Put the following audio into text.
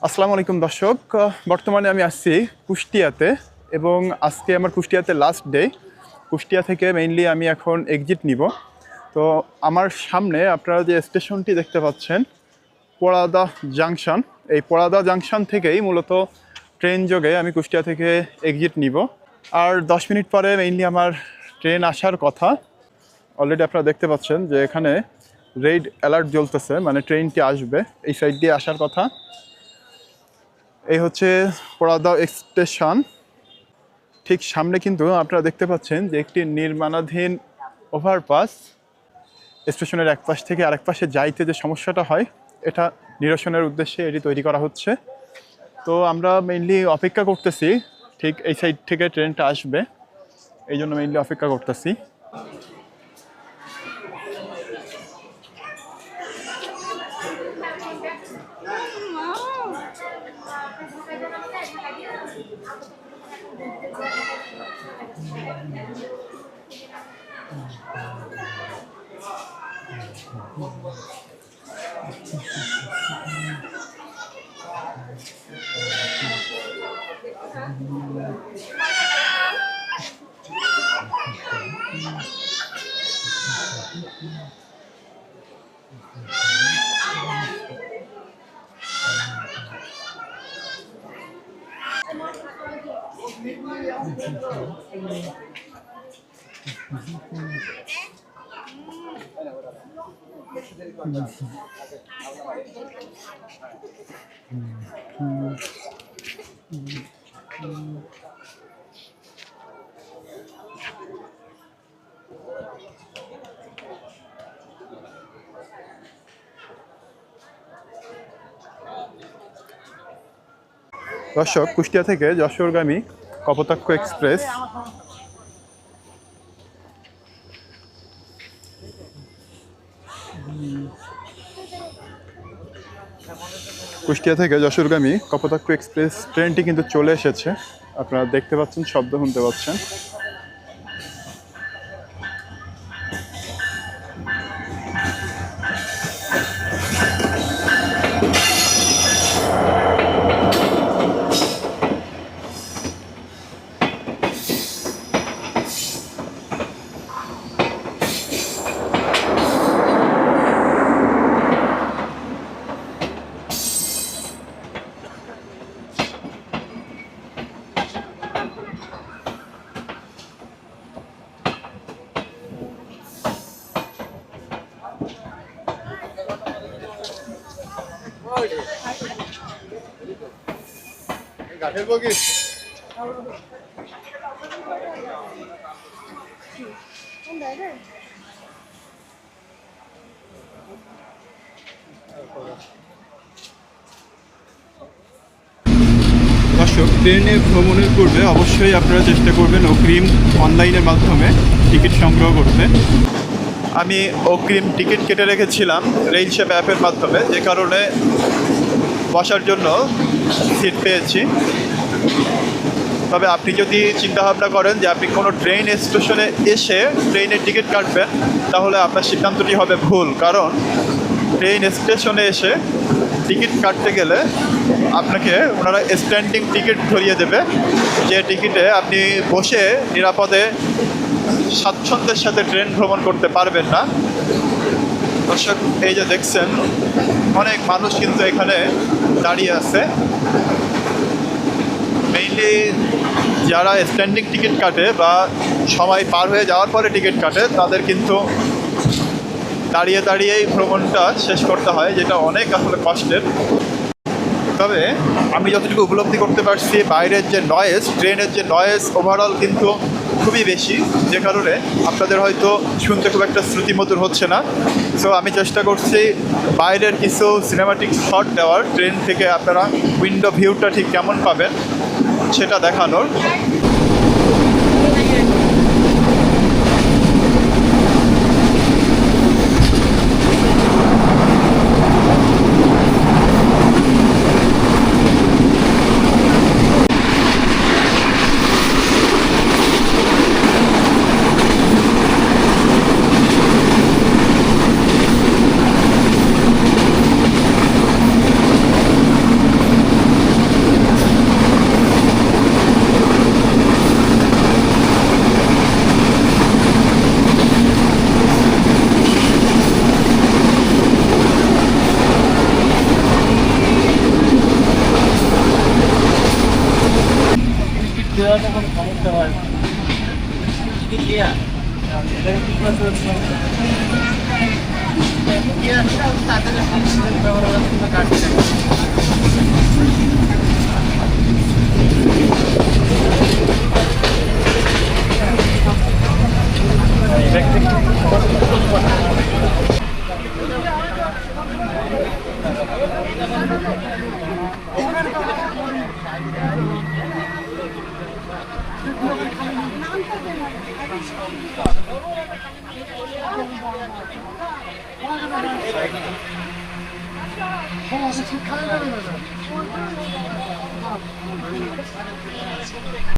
আসসালামু আলাইকুম দর্শক। বর্তমানে আমি আসছি কুষ্টিয়াতে এবং আজকে আমার কুষ্টিয়াতে লাস্ট ডে। কুষ্টিয়া থেকে মেইনলি আমি এখন এক্সিট নিব। তো আমার সামনে আপনারা যে স্টেশনটি দেখতে পাচ্ছেন পোড়াদা জাংশন, এই পোড়াদা জাংশন থেকেই মূলত ট্রেন যোগে আমি কুষ্টিয়া থেকে এক্সিট নিব। আর 10 মিনিট পরে মেইনলি আমার ট্রেন আসার কথা। অলরেডি আপনারা দেখতে পাচ্ছেন যে এখানে রেড অ্যালার্ট জ্বলতেছে, মানে ট্রেনটি আসবে, এই সাইড দিয়ে আসার কথা। এই হচ্ছে পোড়াদা স্টেশন। ঠিক সামনে কিন্তু আপনারা দেখতে পাচ্ছেন যে একটি নির্মাণাধীন ওভারপাস। স্টেশনের এক পাশ থেকে আরেক পাশে যাইতে যে সমস্যাটা হয়, এটা নিরসনের উদ্দেশ্যে এটি তৈরি করা হচ্ছে। তো আমরা মেইনলি অপেক্ষা করতেছি, ঠিক এই সাইড থেকে ট্রেনটা আসবে, এই জন্য মেইনলি অপেক্ষা করতেছি। দর্শক, কুষ্টিয়া থেকে যশোরগামী কপোতাক্ষ এক্সপ্রেস কুষ্টিয়া থেকে যশোরগামী কপোতাক্ষ এক্সপ্রেস ট্রেনটি কিন্তু চলে এসেছে। আপনারা দেখতে পাচ্ছেন, শব্দ শুনতে পাচ্ছেন। গাঠের বগি দর্শক, ট্রেনে ভ্রমণের পূর্বে অবশ্যই আপনারা চেষ্টা করবেন অগ্রিম অনলাইনের মাধ্যমে টিকিট সংগ্রহ করতে। আমি অগ্রিম টিকিট কেটে রেখেছিলাম রেইলশেপ অ্যাপের মাধ্যমে, যে কারণে বসার জন্য সিট পেয়েছি। তবে আপনি যদি চিন্তাভাবনা করেন যে আপনি কোনো ট্রেন স্টেশনে এসে ট্রেনের টিকিট কাটবেন, তাহলে আপনার সিদ্ধান্তটি হবে ভুল। কারণ ট্রেন স্টেশনে এসে টিকিট কাটতে গেলে আপনাকে ওনারা স্ট্যান্ডিং টিকিট ধরিয়ে দেবে, যে টিকিটে আপনি বসে নিরাপদে স্বাচ্ছন্দ্যের সাথে ট্রেন ভ্রমণ করতে পারবেন না। দর্শক, এই যে দেখছেন, অনেক মানুষ কিন্তু এখানে দাঁড়িয়ে আছে। মেইনলি যারা স্ট্যান্ডিং টিকিট কাটে বা সময় পার হয়ে যাওয়ার পরে টিকিট কাটে, তাদের কিন্তু দাঁড়িয়ে দাঁড়িয়েই ভ্রমণটা শেষ করতে হয়, যেটা অনেক আসলে কষ্টের। তবে আমি যতটুকু উপলব্ধি করতে পারছি, বাইরের যে নয়েজ, ট্রেনের যে নয়েজ ওভারঅল কিন্তু খুবই বেশি, যে কারণে আপনাদের হয়তো শুনতে খুব একটা শ্রুতিমধুর হচ্ছে না। সো আমি চেষ্টা করছি বাইরের কিছু সিনেমাটিক শট দেওয়ার, ট্রেন থেকে আপনারা উইন্ডো ভিউটা ঠিক কেমন পাবেন সেটা দেখানোর।